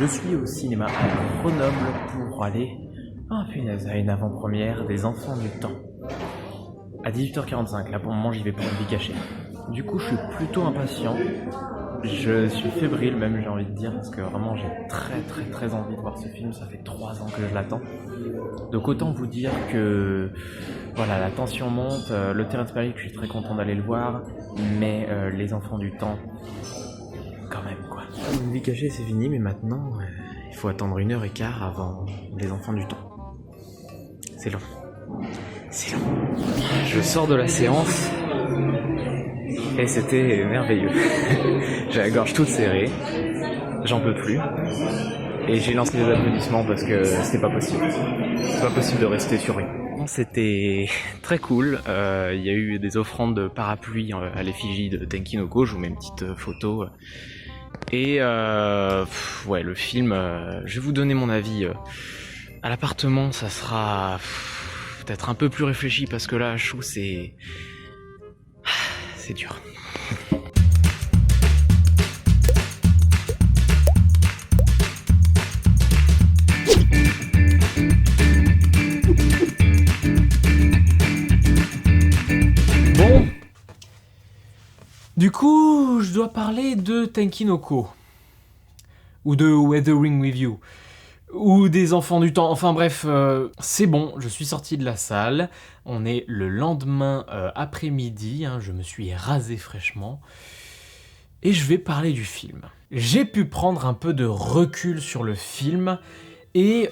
Je suis au cinéma à Grenoble pour aller, ah punaise, à une avant-première des Enfants du Temps. À 18h45, là pour le moment j'y vais pour une vie cachée. Du coup je suis plutôt impatient. Je suis fébrile même, j'ai envie de dire, parce que vraiment j'ai très envie de voir ce film, ça fait 3 ans que je l'attends. Donc autant vous dire que voilà, la tension monte, le Terrence Malick, je suis très content d'aller le voir, mais les Enfants du Temps, quand même quoi. Une vie cachée c'est fini, mais maintenant il faut attendre 1h15 avant les Enfants du Temps. C'est long. C'est long. Je sors de la séance et c'était merveilleux. J'ai la gorge toute serrée, j'en peux plus. Et j'ai lancé des applaudissements parce que c'était pas possible. C'est pas possible de rester sur rien. C'était très cool. Il y a eu des offrandes de parapluies à l'effigie de Tenkinoko. Je vous mets une petite photo. Et ouais, le film, je vais vous donner mon avis. À l'appartement, ça sera peut-être un peu plus réfléchi parce que là, à Chou, c'est dur. Bon, du coup, je dois parler de Tenkinoko ou de Weathering with You ou des Enfants du Temps. Enfin bref, c'est bon, je suis sorti de la salle. On est le lendemain après-midi, hein, je me suis rasé fraîchement. Et je vais parler du film. J'ai pu prendre un peu de recul sur le film. Et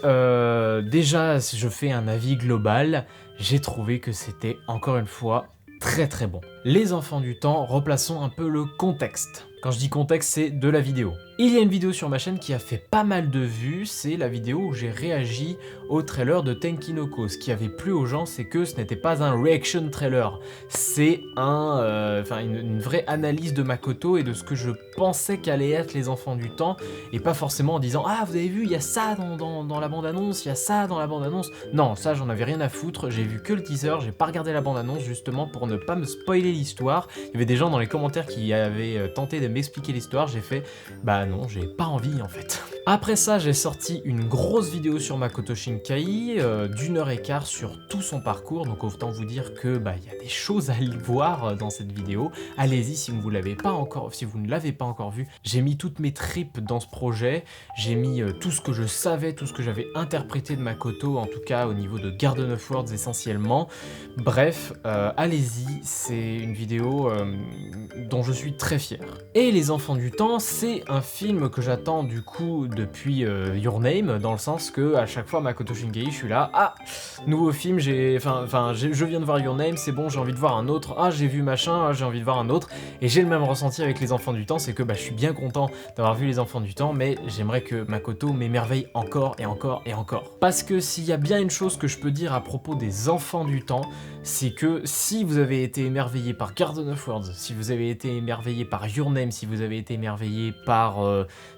déjà, si je fais un avis global, j'ai trouvé que c'était, encore une fois, très bon. Les Enfants du Temps, replaçons un peu le contexte. Quand je dis contexte, c'est de la vidéo. Il y a une vidéo sur ma chaîne qui a fait pas mal de vues, c'est la vidéo où j'ai réagi au trailer de Tenkinoko. Ce qui avait plu aux gens, c'est que ce n'était pas un reaction trailer, c'est une vraie analyse de Makoto et de ce que je pensais qu'allaient être les Enfants du Temps, et pas forcément en disant « Ah, vous avez vu, il y a ça dans la bande-annonce, il y a ça dans la bande-annonce ». Non, ça j'en avais rien à foutre, j'ai vu que le teaser, j'ai pas regardé la bande-annonce justement pour ne pas me spoiler l'histoire. Il y avait des gens dans les commentaires qui avaient tenté de m'expliquer l'histoire, j'ai fait « Bah non, j'ai pas envie en fait ». Après ça, j'ai sorti une grosse vidéo sur Makoto Shinkai, d'1h15 sur tout son parcours, donc autant vous dire que il y a des choses à y voir dans cette vidéo. Allez-y si vous ne l'avez pas encore vu. J'ai mis toutes mes tripes dans ce projet, j'ai mis tout ce que je savais, tout ce que j'avais interprété de Makoto, en tout cas au niveau de Garden of Words essentiellement. Bref, allez-y, c'est une vidéo dont je suis très fier. Et Les Enfants du Temps, c'est un film que j'attends du coup depuis Your Name, dans le sens que à chaque fois Makoto Shinkai, je suis là, ah, nouveau film, je viens de voir Your Name, c'est bon, j'ai envie de voir un autre, ah, j'ai vu machin, ah, j'ai envie de voir un autre, et j'ai le même ressenti avec Les Enfants du Temps, c'est que je suis bien content d'avoir vu Les Enfants du Temps, mais j'aimerais que Makoto m'émerveille encore et encore et encore. Parce que s'il y a bien une chose que je peux dire à propos des Enfants du Temps, c'est que si vous avez été émerveillé par Garden of Words, si vous avez été émerveillé par Your Name, si vous avez été émerveillé par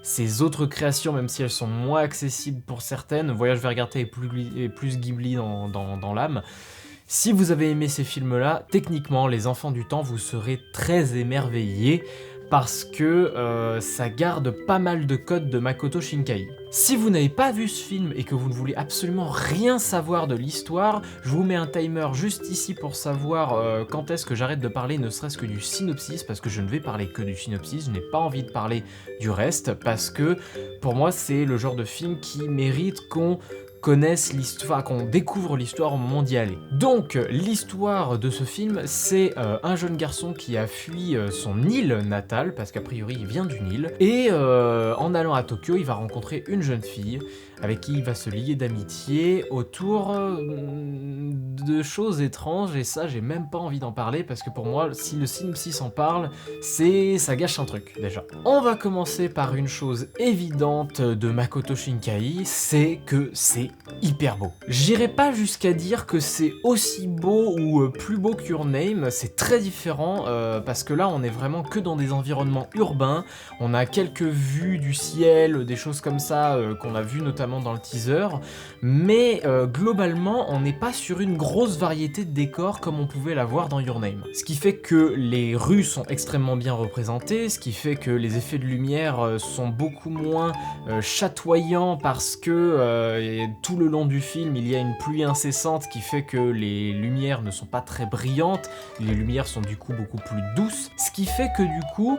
ces autres créations, même si elles sont moins accessibles pour certaines, Voyage vers Garth est plus Ghibli dans l'âme. Si vous avez aimé ces films-là, techniquement, Les Enfants du Temps, vous serez très émerveillés parce que ça garde pas mal de codes de Makoto Shinkai. Si vous n'avez pas vu ce film et que vous ne voulez absolument rien savoir de l'histoire, je vous mets un timer juste ici pour savoir quand est-ce que j'arrête de parler ne serait-ce que du synopsis, parce que je ne vais parler que du synopsis, je n'ai pas envie de parler du reste, parce que pour moi c'est le genre de film qui mérite qu'on connaissent l'histoire, qu'on découvre l'histoire au moment d'y aller. Donc, l'histoire de ce film, c'est un jeune garçon qui a fui son île natale, parce qu'a priori il vient d'une île, et en allant à Tokyo, il va rencontrer une jeune fille avec qui il va se lier d'amitié autour de choses étranges, et ça j'ai même pas envie d'en parler parce que pour moi si le synopsis en parle, ça gâche un truc déjà. On va commencer par une chose évidente de Makoto Shinkai, c'est que c'est hyper beau. J'irai pas jusqu'à dire que c'est aussi beau ou plus beau que Your Name, c'est très différent parce que là on est vraiment que dans des environnements urbains, on a quelques vues du ciel, des choses comme ça qu'on a vu notamment dans le teaser, mais globalement on n'est pas sur une grosse variété de décors comme on pouvait l'avoir dans Your Name. Ce qui fait que les rues sont extrêmement bien représentées, ce qui fait que les effets de lumière sont beaucoup moins chatoyants parce que tout le long du film il y a une pluie incessante qui fait que les lumières ne sont pas très brillantes, les lumières sont du coup beaucoup plus douces, ce qui fait que du coup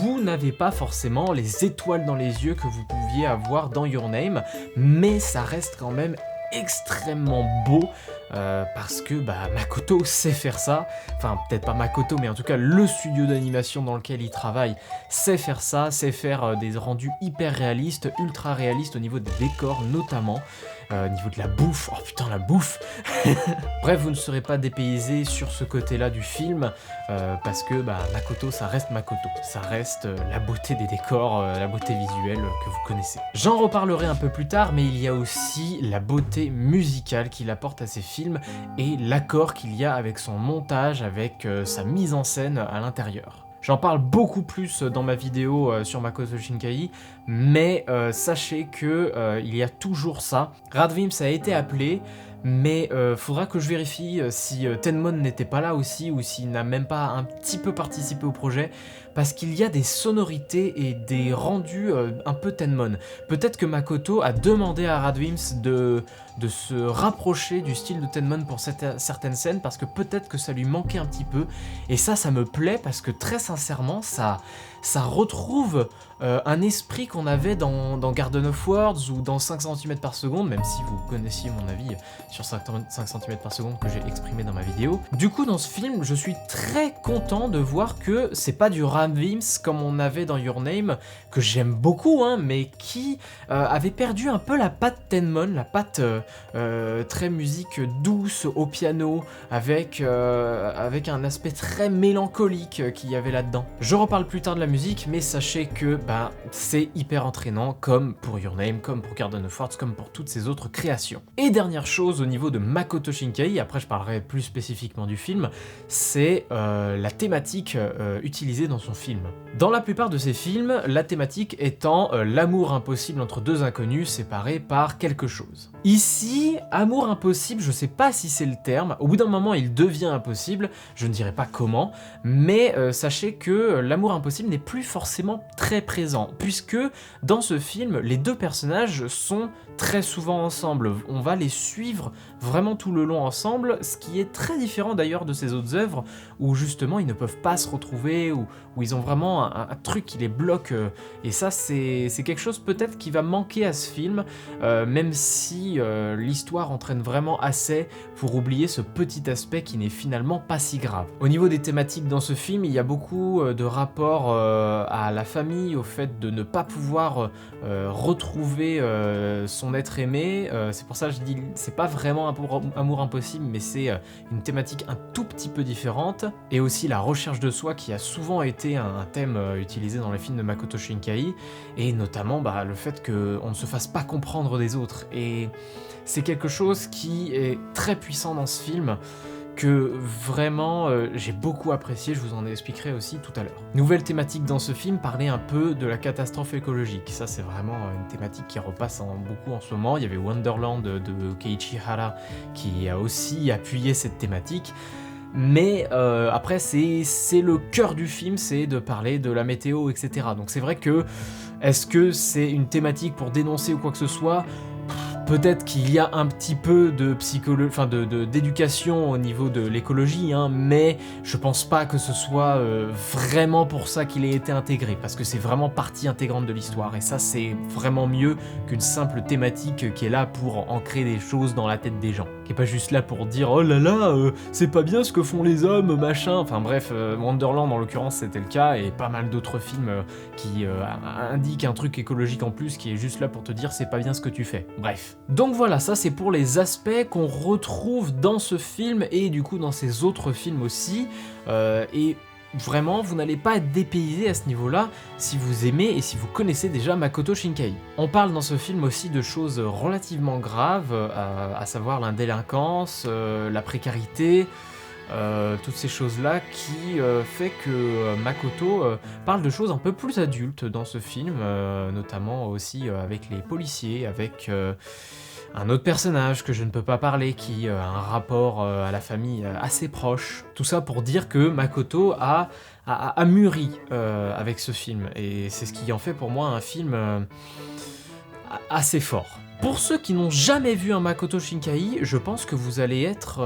vous n'avez pas forcément les étoiles dans les yeux que vous pouviez avoir dans Your Name, mais ça reste quand même extrêmement beau parce que Makoto sait faire ça, enfin peut-être pas Makoto mais en tout cas le studio d'animation dans lequel il travaille sait faire ça, sait faire des rendus hyper réalistes, ultra réalistes au niveau des décors notamment, au niveau de la bouffe, oh putain la bouffe. Bref, vous ne serez pas dépaysé sur ce côté-là du film parce que Makoto ça reste Makoto, ça reste la beauté des décors, la beauté visuelle que vous connaissez. J'en reparlerai un peu plus tard, mais il y a aussi la beauté musicale qu'il apporte à ses films et l'accord qu'il y a avec son montage, avec sa mise en scène à l'intérieur. J'en parle beaucoup plus dans ma vidéo sur Makoto Shinkai, mais sachez que il y a toujours ça. Radvims a été appelé, mais faudra que je vérifie si Tenmon n'était pas là aussi, ou s'il n'a même pas un petit peu participé au projet, parce qu'il y a des sonorités et des rendus un peu Tenmon. Peut-être que Makoto a demandé à Radvims de se rapprocher du style de Tenmon pour certaines scènes, parce que peut-être que ça lui manquait un petit peu, et ça me plaît, parce que très sincèrement, ça retrouve un esprit qu'on avait dans Garden of Words ou dans 5 cm par seconde, même si vous connaissiez mon avis sur 5 cm par seconde que j'ai exprimé dans ma vidéo. Du coup, dans ce film, je suis très content de voir que c'est pas du Radvims comme on avait dans Your Name, que j'aime beaucoup, hein, mais qui avait perdu un peu la patte Tenmon, la patte très musique douce au piano, avec un aspect très mélancolique qu'il y avait là-dedans. Je reparle plus tard de la musique, mais sachez que c'est hyper entraînant, comme pour Your Name, comme pour Garden of Words, comme pour toutes ces autres créations. Et dernière chose au niveau de Makoto Shinkai, après je parlerai plus spécifiquement du film, c'est la thématique utilisée dans son film. Dans la plupart de ses films, la thématique étant l'amour impossible entre deux inconnus séparés par quelque chose. Ici, amour impossible, je sais pas si c'est le terme, au bout d'un moment il devient impossible, je ne dirai pas comment, mais sachez que l'amour impossible n'est plus forcément très présent, puisque dans ce film, les deux personnages sont très souvent ensemble, on va les suivre vraiment tout le long ensemble, ce qui est très différent d'ailleurs de ses autres œuvres, où justement ils ne peuvent pas se retrouver, où ils ont vraiment un truc qui les bloque, et ça c'est quelque chose peut-être qui va manquer à ce film, même si l'histoire entraîne vraiment assez pour oublier ce petit aspect qui n'est finalement pas si grave. Au niveau des thématiques dans ce film, il y a beaucoup de rapports à la famille, au fait de ne pas pouvoir retrouver son être aimé, c'est pour ça que je dis c'est pas vraiment amour impossible, mais c'est une thématique un tout petit peu différente, et aussi la recherche de soi qui a souvent été un thème utilisé dans les films de Makoto Shinkai, et notamment le fait qu'on ne se fasse pas comprendre des autres, et c'est quelque chose qui est très puissant dans ce film, que vraiment j'ai beaucoup apprécié, je vous en expliquerai aussi tout à l'heure. Nouvelle thématique dans ce film, parler un peu de la catastrophe écologique. Ça c'est vraiment une thématique qui repasse beaucoup en ce moment. Il y avait Wonderland de Keiichi Hara qui a aussi appuyé cette thématique. Mais après c'est le cœur du film, c'est de parler de la météo, etc. Donc c'est vrai que, est-ce que c'est une thématique pour dénoncer ou quoi que ce soit ? Peut-être qu'il y a un petit peu de d'éducation au niveau de l'écologie, hein, mais je pense pas que ce soit vraiment pour ça qu'il ait été intégré, parce que c'est vraiment partie intégrante de l'histoire, et ça c'est vraiment mieux qu'une simple thématique qui est là pour ancrer des choses dans la tête des gens, qui est pas juste là pour dire oh là là, c'est pas bien ce que font les hommes, machin, enfin bref, Wonderland en l'occurrence c'était le cas, et pas mal d'autres films qui indiquent un truc écologique en plus, qui est juste là pour te dire c'est pas bien ce que tu fais, bref. Donc voilà, ça c'est pour les aspects qu'on retrouve dans ce film et du coup dans ces autres films aussi, et vraiment vous n'allez pas être dépaysé à ce niveau-là si vous aimez et si vous connaissez déjà Makoto Shinkai. On parle dans ce film aussi de choses relativement graves, à savoir l'indélinquance, la précarité, toutes ces choses-là qui fait que Makoto parle de choses un peu plus adultes dans ce film, notamment aussi avec les policiers, avec un autre personnage que je ne peux pas parler qui a un rapport à la famille assez proche. Tout ça pour dire que Makoto a mûri avec ce film, et c'est ce qui en fait pour moi un film assez fort. Pour ceux qui n'ont jamais vu un Makoto Shinkai, je pense que vous allez être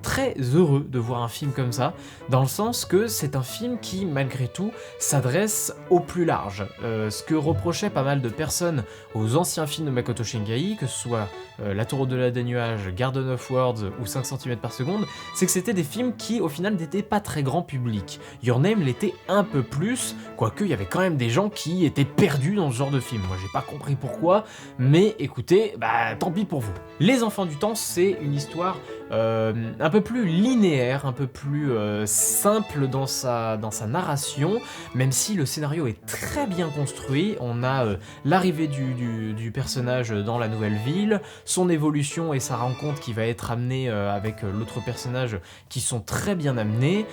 très heureux de voir un film comme ça, dans le sens que c'est un film qui, malgré tout, s'adresse au plus large. Ce que reprochaient pas mal de personnes aux anciens films de Makoto Shinkai, que ce soit La Tour au-delà des nuages, Garden of Words ou 5 cm par seconde, c'est que c'était des films qui, au final, n'étaient pas très grand public. Your Name l'était un peu plus, quoique il y avait quand même des gens qui étaient perdus dans ce genre de film. Moi, j'ai pas compris pourquoi, mais écoutez, bah tant pis pour vous. Les Enfants du Temps, c'est une histoire un peu plus linéaire, un peu plus simple dans sa narration, même si le scénario est très bien construit. On a l'arrivée du personnage dans la nouvelle ville, son évolution et sa rencontre qui va être amenée avec l'autre personnage qui sont très bien amenés,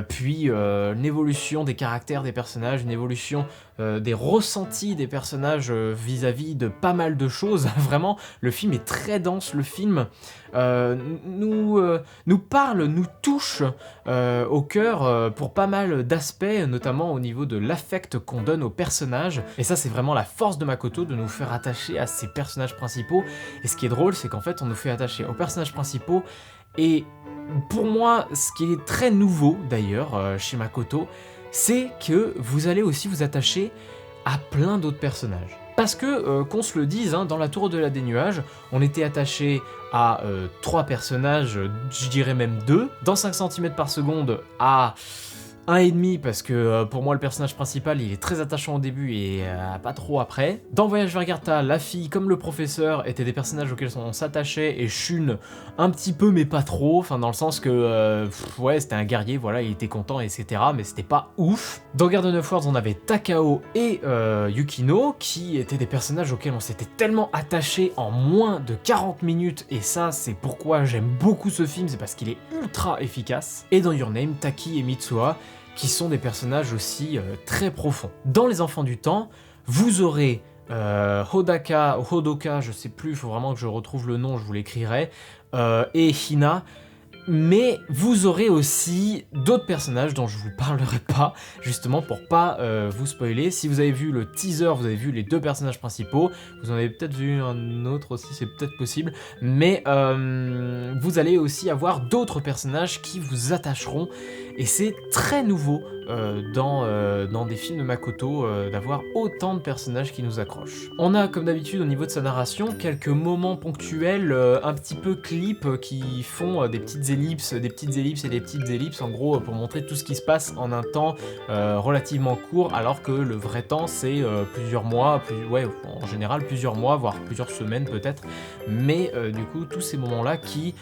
puis une évolution des caractères des personnages, une évolution des ressentis des personnages vis-à-vis de pas mal de choses. Vraiment, le film est très dense, le film nous parle, nous touche au cœur pour pas mal d'aspects, notamment au niveau de l'affect qu'on donne aux personnages. Et ça, c'est vraiment la force de Makoto, de nous faire attacher à ses personnages principaux. Et ce qui est drôle, c'est qu'en fait, on nous fait attacher aux personnages principaux. Et pour moi, ce qui est très nouveau d'ailleurs chez Makoto, c'est que vous allez aussi vous attacher à plein d'autres personnages. Parce que, qu'on se le dise, hein, dans La Tour au-delà des nuages, on était attaché à 3 personnages, je dirais même 2. Dans 5 cm par seconde, à 1,5 parce que pour moi le personnage principal il est très attachant au début et pas trop après. Dans Voyage vers Gartha, la fille comme le professeur étaient des personnages auxquels on s'attachait, et Shun un petit peu mais pas trop, enfin dans le sens que ouais c'était un guerrier, voilà, il était content etc, mais c'était pas ouf. Dans Garden of Words on avait Takao et Yukino qui étaient des personnages auxquels on s'était tellement attaché en moins de 40 minutes, et ça c'est pourquoi j'aime beaucoup ce film, c'est parce qu'il est ultra efficace. Et dans Your Name, Taki et Mitsuha qui sont des personnages aussi très profonds. Dans Les Enfants du Temps, vous aurez Hodoka, je sais plus, il faut vraiment que je retrouve le nom, je vous l'écrirai, et Hina, mais vous aurez aussi d'autres personnages dont je vous parlerai pas, justement pour pas vous spoiler. Si vous avez vu le teaser, vous avez vu les 2 personnages principaux, vous en avez peut-être vu un autre aussi, c'est peut-être possible, mais vous allez aussi avoir d'autres personnages qui vous attacheront, et c'est très nouveau dans des films de Makoto d'avoir autant de personnages qui nous accrochent. On a comme d'habitude au niveau de sa narration quelques moments ponctuels un petit peu clips qui font des petites ellipses et des petites ellipses en gros pour montrer tout ce qui se passe en un temps relativement court, alors que le vrai temps c'est plusieurs mois, ouais, en général plusieurs mois, voire plusieurs semaines peut-être, mais du coup tous ces moments là qui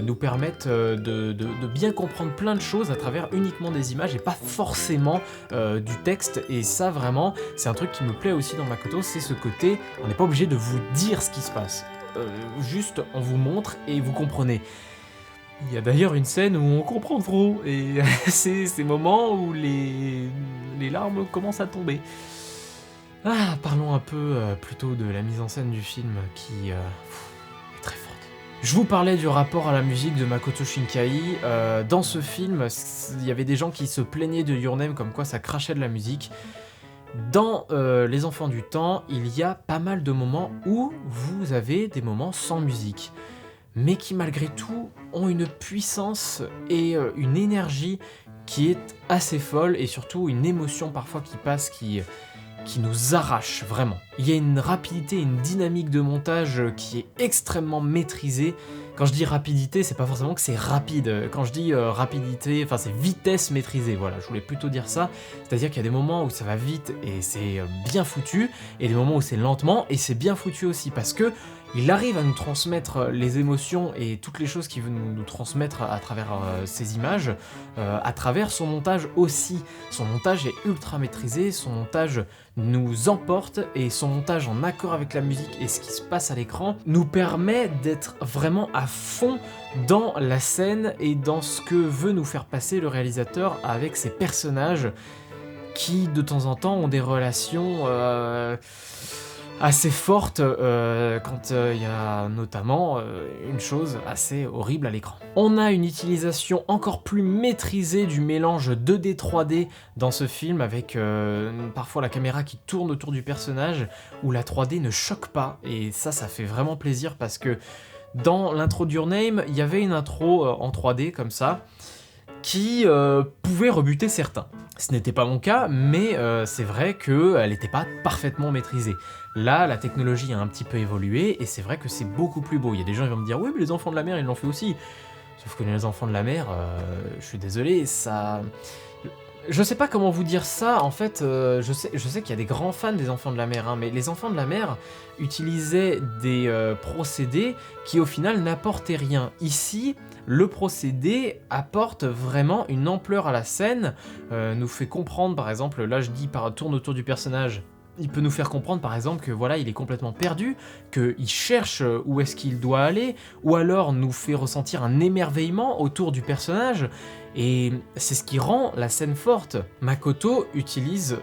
nous permettent de bien comprendre plein de choses à travers uniquement des images et pas forcément du texte. Et ça vraiment c'est un truc qui me plaît aussi dans Makoto, c'est ce côté on n'est pas obligé de vous dire ce qui se passe, juste on vous montre et vous comprenez. Il y a d'ailleurs une scène où on comprend trop, et c'est ces moments où les larmes commencent à tomber. Ah, parlons un peu plutôt de la mise en scène du film qui est très forte. Je vous parlais du rapport à la musique de Makoto Shinkai. Dans ce film, il y avait des gens qui se plaignaient de Your Name comme quoi ça crachait de la musique. Dans Les Enfants du Temps, il y a pas mal de moments où vous avez des moments sans musique, mais qui malgré tout ont une puissance et une énergie qui est assez folle, et surtout une émotion parfois qui passe qui nous arrache vraiment. Il y a une rapidité, une dynamique de montage qui est extrêmement maîtrisée. Quand je dis rapidité, c'est pas forcément que c'est rapide. Quand je dis rapidité, enfin c'est vitesse maîtrisée, voilà, je voulais plutôt dire ça. C'est-à-dire qu'il y a des moments où ça va vite et c'est bien foutu, et des moments où c'est lentement et c'est bien foutu aussi, parce que il arrive à nous transmettre les émotions et toutes les choses qu'il veut nous transmettre à travers ces images, à travers son montage aussi. Son montage est ultra maîtrisé, son montage nous emporte, et son montage en accord avec la musique et ce qui se passe à l'écran nous permet d'être vraiment à fond dans la scène et dans ce que veut nous faire passer le réalisateur avec ses personnages qui de temps en temps ont des relations assez forte quand il y a notamment une chose assez horrible à l'écran. On a une utilisation encore plus maîtrisée du mélange 2D 3D dans ce film avec parfois la caméra qui tourne autour du personnage où la 3D ne choque pas et ça fait vraiment plaisir parce que dans l'intro de Your Name, il y avait une intro en 3D comme ça qui pouvait rebuter certains. Ce n'était pas mon cas, mais c'est vrai qu'elle n'était pas parfaitement maîtrisée. Là, la technologie a un petit peu évolué, et c'est vrai que c'est beaucoup plus beau. Il y a des gens qui vont me dire « Oui, mais les enfants de la mer, ils l'ont fait aussi ». Sauf que les enfants de la mer, je suis désolé, ça... Je sais pas comment vous dire ça, en fait, je sais qu'il y a des grands fans des enfants de la mer, hein, mais les enfants de la mer utilisaient des procédés qui au final n'apportaient rien. Ici, le procédé apporte vraiment une ampleur à la scène, nous fait comprendre, par exemple, là je dis tourne autour du personnage, il peut nous faire comprendre par exemple que voilà, il est complètement perdu, qu'il cherche où est-ce qu'il doit aller, ou alors nous fait ressentir un émerveillement autour du personnage, et c'est ce qui rend la scène forte. Makoto utilise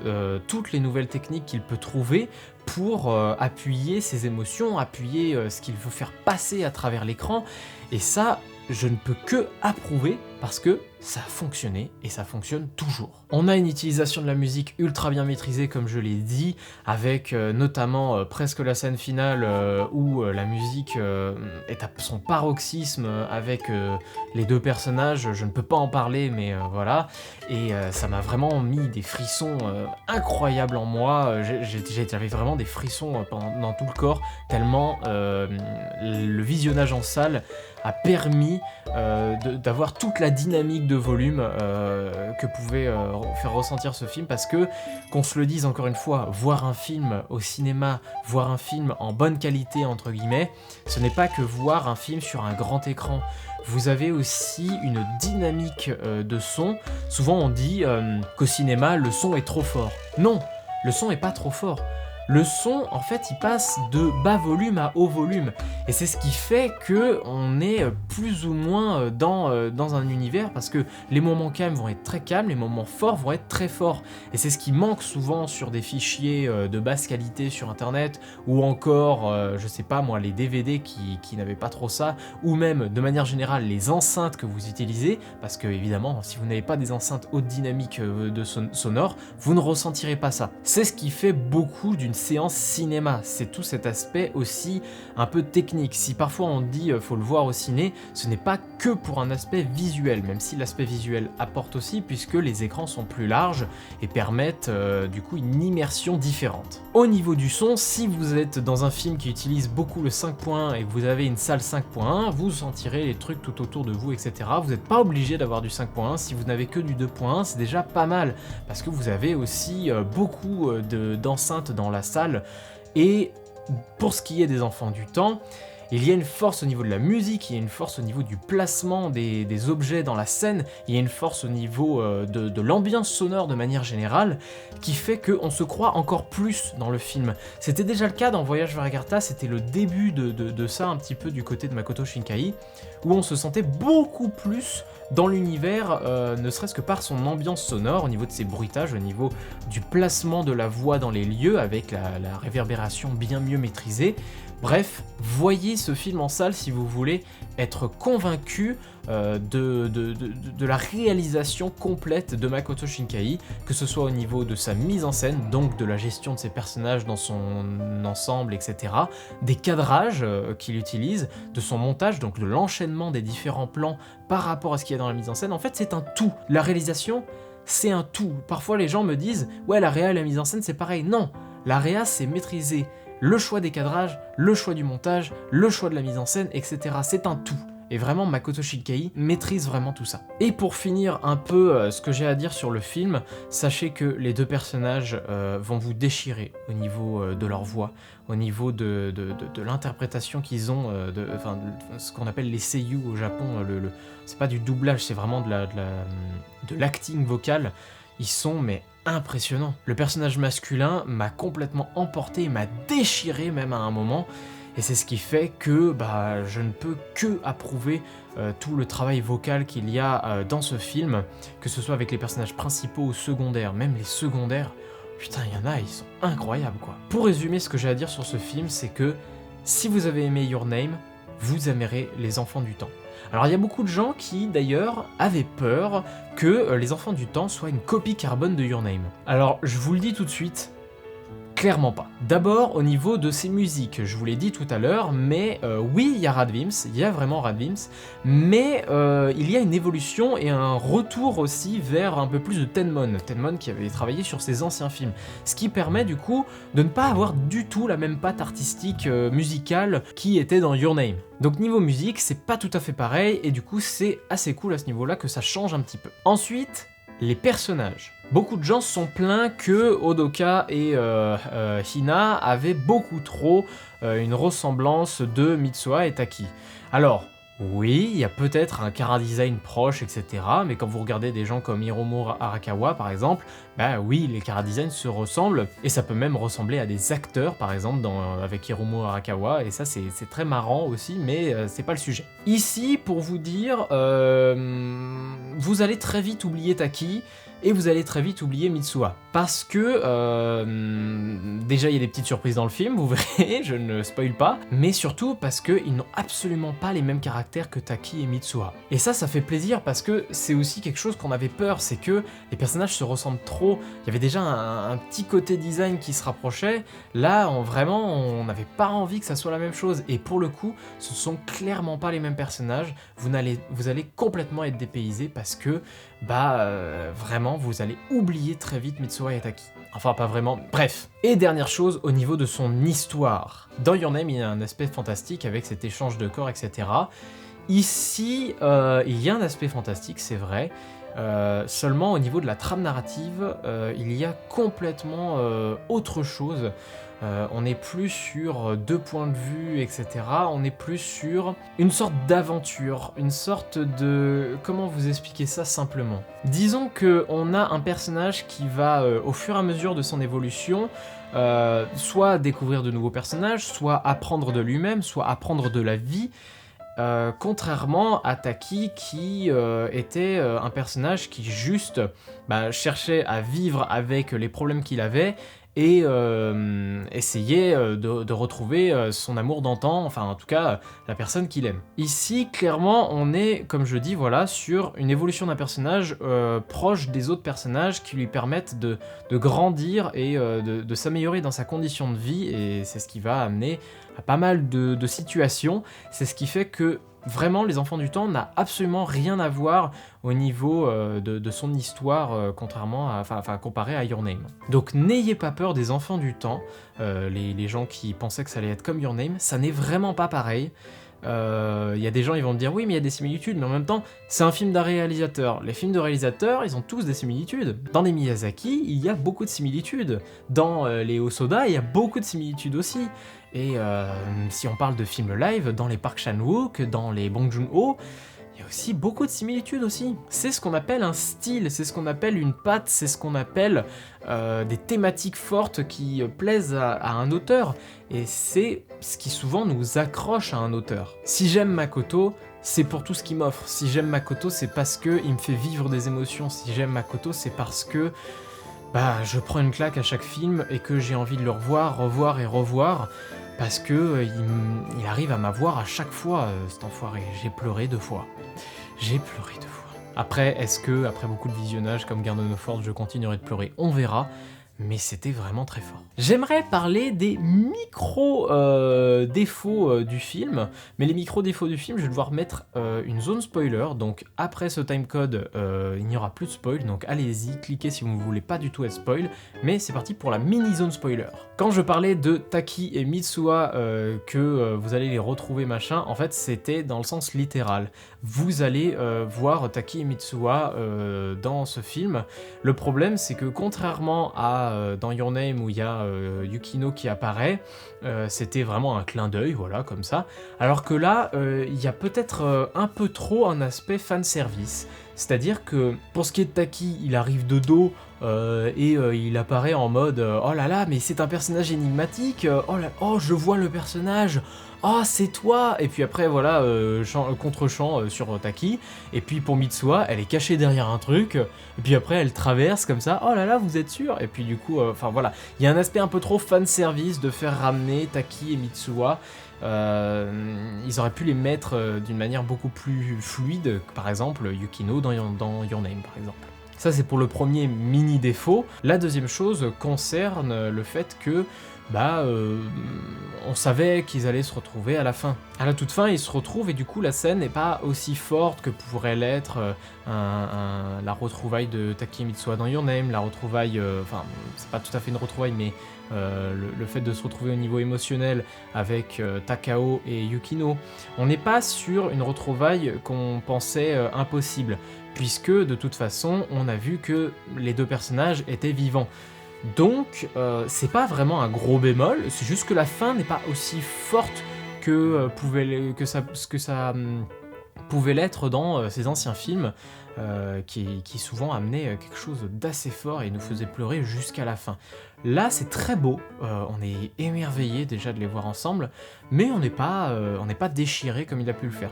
toutes les nouvelles techniques qu'il peut trouver pour appuyer ses émotions, appuyer ce qu'il veut faire passer à travers l'écran, et ça, je ne peux que approuver parce que ça a fonctionné et ça fonctionne toujours. On a une utilisation de la musique ultra bien maîtrisée comme je l'ai dit, avec notamment presque la scène finale où la musique est à son paroxysme avec les deux personnages, je ne peux pas en parler mais voilà, et ça m'a vraiment mis des frissons incroyables en moi, j'avais vraiment des frissons dans tout le corps, tellement le visionnage en salle a permis d'avoir toute la dynamique de volume que pouvait faire ressentir ce film, parce que, qu'on se le dise encore une fois, voir un film au cinéma, voir un film en bonne qualité entre guillemets, ce n'est pas que voir un film sur un grand écran. Vous avez aussi une dynamique de son. Souvent on dit qu'au cinéma le son est trop fort. Non, le son est pas trop fort. Le son, en fait, il passe de bas volume à haut volume. Et c'est ce qui fait que on est plus ou moins dans un univers, parce que les moments calmes vont être très calmes, les moments forts vont être très forts. Et c'est ce qui manque souvent sur des fichiers de basse qualité sur internet, ou encore, je sais pas moi, les DVD qui n'avaient pas trop ça, ou même, de manière générale, les enceintes que vous utilisez, parce que, évidemment, si vous n'avez pas des enceintes haute dynamique sonore, vous ne ressentirez pas ça. C'est ce qui fait beaucoup d'une séance cinéma, c'est tout cet aspect aussi un peu technique. Si parfois on dit faut le voir au ciné, ce n'est pas que pour un aspect visuel, même si l'aspect visuel apporte aussi, puisque les écrans sont plus larges et permettent du coup une immersion différente. Au niveau du son, si vous êtes dans un film qui utilise beaucoup le 5.1 et que vous avez une salle 5.1, vous sentirez les trucs tout autour de vous, etc. Vous n'êtes pas obligé d'avoir du 5.1, si vous n'avez que du 2.1, c'est déjà pas mal, parce que vous avez aussi beaucoup d'enceintes dans la salle. Et pour ce qui est des enfants du temps, il y a une force au niveau de la musique, il y a une force au niveau du placement des objets dans la scène, il y a une force au niveau de l'ambiance sonore de manière générale, qui fait qu'on se croit encore plus dans le film. C'était déjà le cas dans Voyage vers Agartha, c'était le début de ça un petit peu du côté de Makoto Shinkai, où on se sentait beaucoup plus dans l'univers, ne serait-ce que par son ambiance sonore, au niveau de ses bruitages, au niveau du placement de la voix dans les lieux, avec la réverbération bien mieux maîtrisée. Bref, voyez ce film en salle si vous voulez être convaincu de la réalisation complète de Makoto Shinkai, que ce soit au niveau de sa mise en scène, donc de la gestion de ses personnages dans son ensemble, etc., des cadrages qu'il utilise, de son montage, donc de l'enchaînement des différents plans par rapport à ce qu'il y a dans la mise en scène. En fait, c'est un tout. La réalisation, c'est un tout. Parfois, les gens me disent « Ouais, la réa et la mise en scène, c'est pareil ». Non, la réa, c'est maîtriser le choix des cadrages, le choix du montage, le choix de la mise en scène, etc. C'est un tout. Et vraiment, Makoto Shinkai maîtrise vraiment tout ça. Et pour finir un peu ce que j'ai à dire sur le film, sachez que les deux personnages vont vous déchirer au niveau de leur voix, au niveau de l'interprétation qu'ils ont, ce qu'on appelle les seiyuu au Japon. C'est pas du doublage, c'est vraiment de l'acting vocal. Ils sont mais impressionnants. Le personnage masculin m'a complètement emporté, m'a déchiré même à un moment. Et c'est ce qui fait que je ne peux que approuver tout le travail vocal qu'il y a dans ce film, que ce soit avec les personnages principaux ou secondaires, même les secondaires, putain, il y en a, ils sont incroyables, quoi. Pour résumer, ce que j'ai à dire sur ce film, c'est que si vous avez aimé Your Name, vous aimerez Les Enfants du Temps. Alors il y a beaucoup de gens qui, d'ailleurs, avaient peur que Les Enfants du Temps soit une copie carbone de Your Name. Alors, je vous le dis tout de suite, clairement pas. D'abord, au niveau de ses musiques, je vous l'ai dit tout à l'heure, mais oui, il y a Radvims, il y a vraiment Radvims, mais il y a une évolution et un retour aussi vers un peu plus de Tenmon qui avait travaillé sur ses anciens films, ce qui permet du coup de ne pas avoir du tout la même patte artistique musicale qui était dans Your Name. Donc niveau musique, c'est pas tout à fait pareil, et du coup c'est assez cool à ce niveau-là que ça change un petit peu. Ensuite, les personnages. Beaucoup de gens se sont plaints que Odoka et Hina avaient beaucoup trop une ressemblance de Mitsuha et Taki. Alors, oui, il y a peut-être un chara-design proche, etc. Mais quand vous regardez des gens comme Hiromu Arakawa, par exemple, bah oui, les chara-designs se ressemblent, et ça peut même ressembler à des acteurs, par exemple, avec Hiromu Arakawa, et ça c'est très marrant aussi, mais c'est pas le sujet. Ici, pour vous dire, vous allez très vite oublier Taki, et vous allez très vite oublier Mitsuha. Parce que, déjà il y a des petites surprises dans le film, vous verrez, je ne spoil pas, mais surtout parce qu'ils n'ont absolument pas les mêmes caractères que Taki et Mitsuha. Et ça fait plaisir parce que c'est aussi quelque chose qu'on avait peur, c'est que les personnages se ressemblent trop. Il y avait déjà un petit côté design qui se rapprochait, là vraiment on n'avait pas envie que ça soit la même chose, et pour le coup, ce sont clairement pas les mêmes personnages, vous allez complètement être dépaysé parce que, vraiment, vous allez oublier très vite Mitsuha et Taki. Enfin, pas vraiment, bref. Et dernière chose, au niveau de son histoire. Dans Your Name, il y a un aspect fantastique avec cet échange de corps, etc. Ici, il y a un aspect fantastique, c'est vrai. Seulement, au niveau de la trame narrative, il y a complètement autre chose. On n'est plus sur deux points de vue, etc. On est plus sur une sorte d'aventure, une sorte de... Comment vous expliquer ça simplement? Disons qu'on a un personnage qui va, au fur et à mesure de son évolution, soit découvrir de nouveaux personnages, soit apprendre de lui-même, soit apprendre de la vie, contrairement à Taki qui était un personnage qui juste cherchait à vivre avec les problèmes qu'il avait et essayer de retrouver son amour d'antan, enfin en tout cas la personne qu'il aime. Ici, clairement, on est, comme je dis, voilà, sur une évolution d'un personnage proche des autres personnages qui lui permettent de grandir et de s'améliorer dans sa condition de vie, et c'est ce qui va amener à pas mal de situations. C'est ce qui fait que vraiment, Les Enfants du Temps n'a absolument rien à voir au niveau de son histoire, contrairement à, comparé à Your Name. Donc n'ayez pas peur des Enfants du Temps, les gens qui pensaient que ça allait être comme Your Name, ça n'est vraiment pas pareil. Il y a des gens, ils vont me dire oui mais il y a des similitudes, mais en même temps c'est un film d'un réalisateur. Les films de réalisateurs, ils ont tous des similitudes. Dans les Miyazaki, il y a beaucoup de similitudes. Dans les Hosoda, il y a beaucoup de similitudes aussi. Et si on parle de films live, dans les Park Chan-wook, dans les Bong Joon-ho, il y a aussi beaucoup de similitudes aussi. C'est ce qu'on appelle un style, c'est ce qu'on appelle une patte, c'est ce qu'on appelle des thématiques fortes qui plaisent à un auteur. Et c'est ce qui souvent nous accroche à un auteur. Si j'aime Makoto, c'est pour tout ce qu'il m'offre. Si j'aime Makoto, c'est parce qu'il me fait vivre des émotions. Si j'aime Makoto, c'est parce que je prends une claque à chaque film et que j'ai envie de le revoir et revoir. Parce que il arrive à m'avoir à chaque fois, cet enfoiré. J'ai pleuré 2 fois. J'ai pleuré 2 fois. Après, est-ce que, après beaucoup de visionnages comme Garden of Force, je continuerai de pleurer? On verra. Mais c'était vraiment très fort. J'aimerais parler des micro-défauts du film, mais les micro-défauts du film, je vais devoir mettre une zone spoiler, donc après ce timecode, il n'y aura plus de spoil, donc allez-y, cliquez si vous ne voulez pas du tout être spoil, mais c'est parti pour la mini-zone spoiler. Quand je parlais de Taki et Mitsuha, que vous allez les retrouver machin, en fait c'était dans le sens littéral. Vous allez voir Taki et Mitsuha dans ce film. Le problème c'est que contrairement à dans Your Name où il y a Yukino qui apparaît, c'était vraiment un clin d'œil, voilà, comme ça. Alors que là, il y a peut-être un peu trop un aspect fanservice. C'est-à-dire que pour ce qui est de Taki, il arrive de dos il apparaît en mode oh là là, mais c'est un personnage énigmatique, oh je vois le personnage, oh c'est toi. Et puis après voilà, contre-champ sur Taki. Et puis pour Mitsuha, elle est cachée derrière un truc. Et puis après elle traverse comme ça, oh là là, vous êtes sûr. Et puis du coup, enfin voilà, il y a un aspect un peu trop fanservice de faire ramener Taki et Mitsuha. Ils auraient pu les mettre d'une manière beaucoup plus fluide, par exemple Yukino dans Your Name par exemple. Ça c'est pour le premier mini défaut. La deuxième chose concerne le fait que on savait qu'ils allaient se retrouver à la fin. À la toute fin, ils se retrouvent et du coup la scène n'est pas aussi forte que pourrait l'être la retrouvaille de Taki et Mitsuha dans Your Name, la retrouvaille, enfin c'est pas tout à fait une retrouvaille mais le fait de se retrouver au niveau émotionnel avec Takao et Yukino. On n'est pas sur une retrouvaille qu'on pensait impossible, puisque de toute façon on a vu que les deux personnages étaient vivants. Donc c'est pas vraiment un gros bémol, c'est juste que la fin n'est pas aussi forte que ça pouvait l'être dans ces anciens films qui souvent amenaient quelque chose d'assez fort et nous faisaient pleurer jusqu'à la fin. Là c'est très beau, on est émerveillé déjà de les voir ensemble, mais on n'est pas déchiré comme il a pu le faire.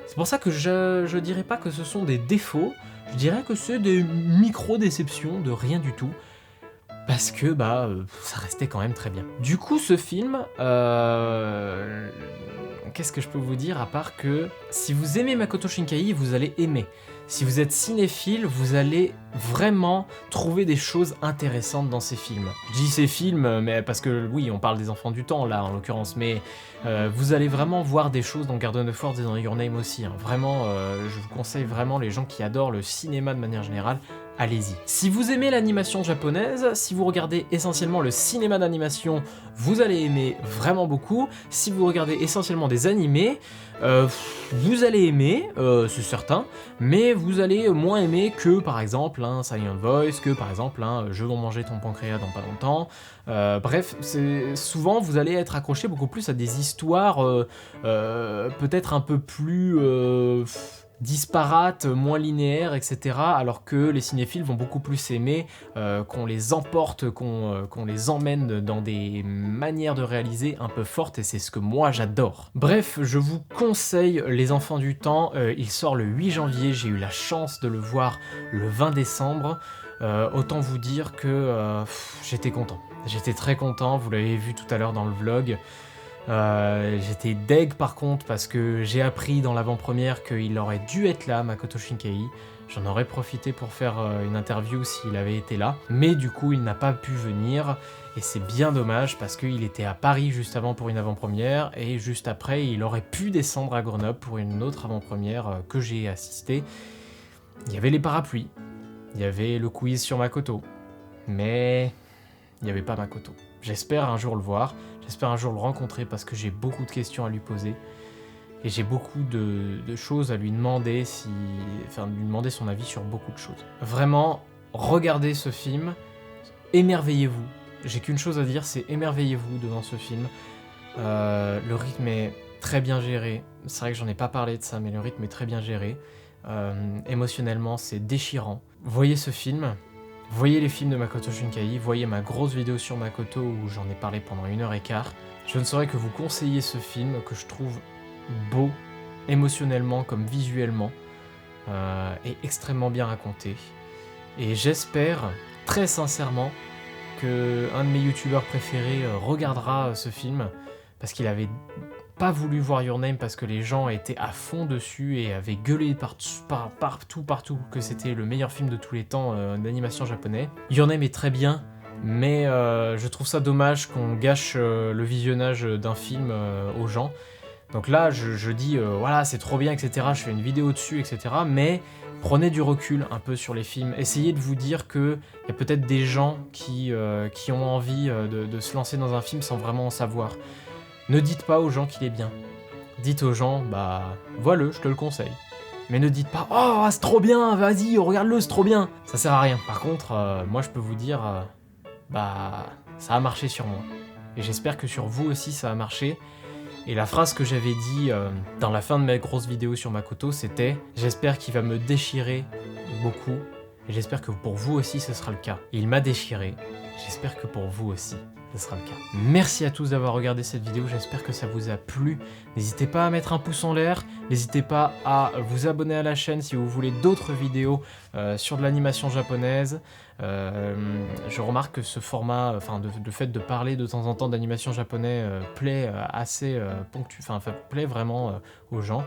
C'est pour ça que je dirais pas que ce sont des défauts, je dirais que c'est des micro-déceptions de rien du tout, parce que ça restait quand même très bien. Du coup ce film, qu'est-ce que je peux vous dire à part que si vous aimez Makoto Shinkai, vous allez aimer. Si vous êtes cinéphile, vous allez vraiment trouver des choses intéressantes dans ces films. Je dis ces films, mais parce que oui, on parle des Enfants du Temps là en l'occurrence, mais vous allez vraiment voir des choses dans Garden of Force et dans Your Name aussi. Hein. Vraiment, je vous conseille vraiment, les gens qui adorent le cinéma de manière générale, allez-y. Si vous aimez l'animation japonaise, si vous regardez essentiellement le cinéma d'animation, vous allez aimer vraiment beaucoup. Si vous regardez essentiellement des animés, vous allez aimer, c'est certain, mais vous allez moins aimer que par exemple un Silent Voice, que par exemple un Je vais manger ton pancréas dans pas longtemps. Bref, souvent vous allez être accroché beaucoup plus à des histoires peut-être un peu plus disparates, moins linéaires, etc. Alors que les cinéphiles vont beaucoup plus aimer qu'on les emporte, qu'on les emmène dans des manières de réaliser un peu fortes, et c'est ce que moi j'adore. Bref, je vous conseille Les Enfants du Temps, il sort le 8 janvier, j'ai eu la chance de le voir le 20 décembre, autant vous dire que j'étais content. J'étais très content, vous l'avez vu tout à l'heure dans le vlog. J'étais deg par contre parce que j'ai appris dans l'avant-première qu'il aurait dû être là, Makoto Shinkai. J'en aurais profité pour faire une interview s'il avait été là, mais du coup il n'a pas pu venir et c'est bien dommage parce qu'il était à Paris juste avant pour une avant-première et juste après il aurait pu descendre à Grenoble pour une autre avant-première que j'ai assistée. Il y avait les parapluies, il y avait le quiz sur Makoto, mais il n'y avait pas Makoto. J'espère un jour le voir, j'espère un jour le rencontrer parce que j'ai beaucoup de questions à lui poser et j'ai beaucoup de choses à lui demander, lui demander son avis sur beaucoup de choses. Vraiment, regardez ce film, émerveillez-vous. J'ai qu'une chose à dire, c'est émerveillez-vous devant ce film. Le rythme est très bien géré, c'est vrai que j'en ai pas parlé de ça, mais le rythme est très bien géré. Émotionnellement, c'est déchirant. Voyez ce film. Voyez les films de Makoto Shinkai, voyez ma grosse vidéo sur Makoto où j'en ai parlé pendant 1h15. Je ne saurais que vous conseiller ce film que je trouve beau, émotionnellement comme visuellement, et extrêmement bien raconté. Et j'espère très sincèrement que un de mes youtubeurs préférés regardera ce film, parce qu'il avait pas voulu voir Your Name parce que les gens étaient à fond dessus et avaient gueulé partout que c'était le meilleur film de tous les temps d'animation japonais. Your Name est très bien, mais je trouve ça dommage qu'on gâche le visionnage d'un film aux gens. Donc là, je dis voilà, c'est trop bien, etc. Je fais une vidéo dessus, etc. Mais prenez du recul un peu sur les films. Essayez de vous dire qu'il y a peut-être des gens qui ont envie de se lancer dans un film sans vraiment en savoir. Ne dites pas aux gens qu'il est bien. Dites aux gens, vois-le, je te le conseille. Mais ne dites pas, oh, c'est trop bien, vas-y, regarde-le, c'est trop bien. Ça sert à rien. Par contre, moi je peux vous dire, ça a marché sur moi. Et j'espère que sur vous aussi ça a marché. Et la phrase que j'avais dit dans la fin de ma grosse vidéo sur Makoto, c'était « J'espère qu'il va me déchirer beaucoup, et j'espère que pour vous aussi ce sera le cas. » Et il m'a déchiré, j'espère que pour vous aussi ce sera le cas. Merci à tous d'avoir regardé cette vidéo, j'espère que ça vous a plu. N'hésitez pas à mettre un pouce en l'air, n'hésitez pas à vous abonner à la chaîne si vous voulez d'autres vidéos sur de l'animation japonaise. Je remarque que ce format, enfin le fait de parler de temps en temps d'animation japonais plaît assez plaît vraiment aux gens.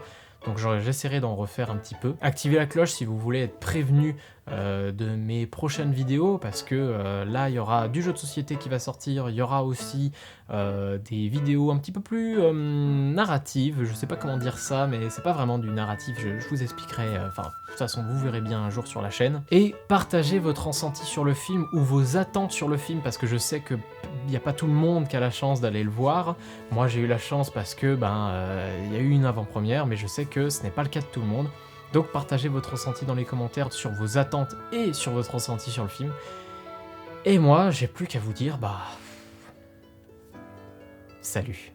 Donc j'essaierai d'en refaire un petit peu. Activez la cloche si vous voulez être prévenu de mes prochaines vidéos, parce que là il y aura du jeu de société qui va sortir, il y aura aussi des vidéos un petit peu plus narratives, je sais pas comment dire ça, mais c'est pas vraiment du narratif, je vous expliquerai, de toute façon vous verrez bien un jour sur la chaîne. Et partagez votre ressenti sur le film ou vos attentes sur le film, parce que je sais que il n'y a pas tout le monde qui a la chance d'aller le voir. Moi j'ai eu la chance parce que il y a eu une avant-première, mais je sais que ce n'est pas le cas de tout le monde. Donc partagez votre ressenti dans les commentaires sur vos attentes et sur votre ressenti sur le film. Et moi j'ai plus qu'à vous dire salut.